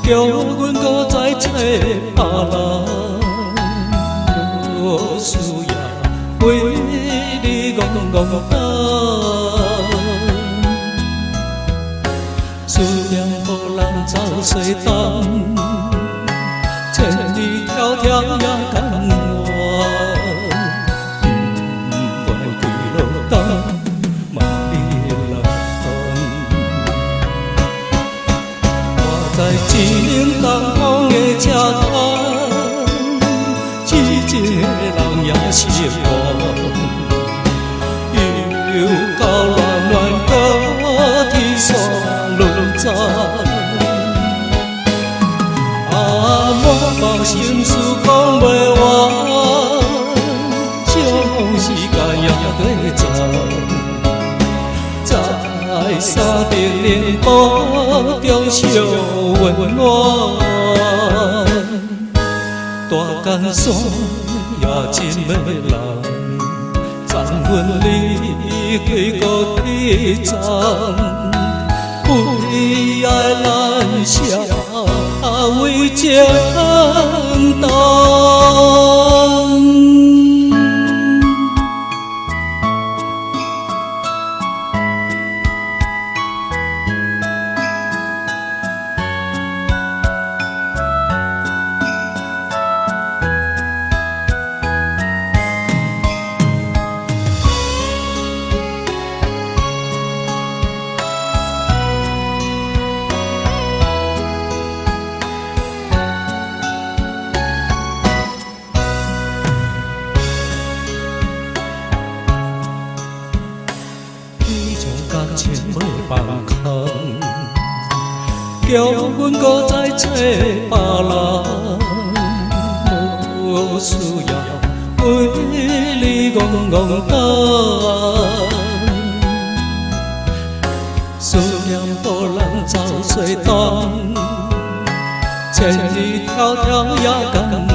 叫阮搁再找别人，无需要为你戆等。思念予人走西东，千里迢迢也甘愿。不愿归路东，嘛你人。在一冷东风的车站，痴情的人也是我，又到乱乱搁天山轮转。满腹心事讲袂完，相逢时间也短暂。在山顶连波中相温暖，大江山也真迷人，昨阮离开高铁站，为爱咱写为情重。感情要放空，叫阮搁再找别人，无需要为你戆等。思念予人走西东，千里迢迢也甘愿。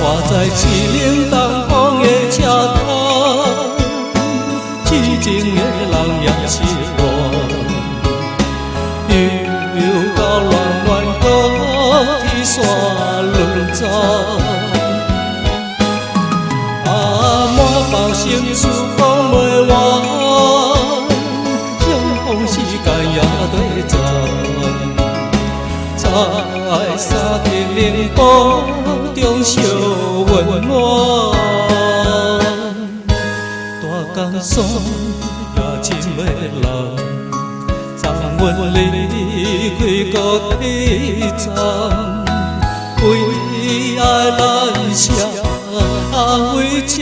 我在一冷东风的车站，痴情的人也是我，又到乱乱搁天山轮转。满腹心事讲袂完，相逢时间也短暂。在山顶冷波中相温暖，大江山也真迷人，昨阮离开高铁站，为爱咱写为情。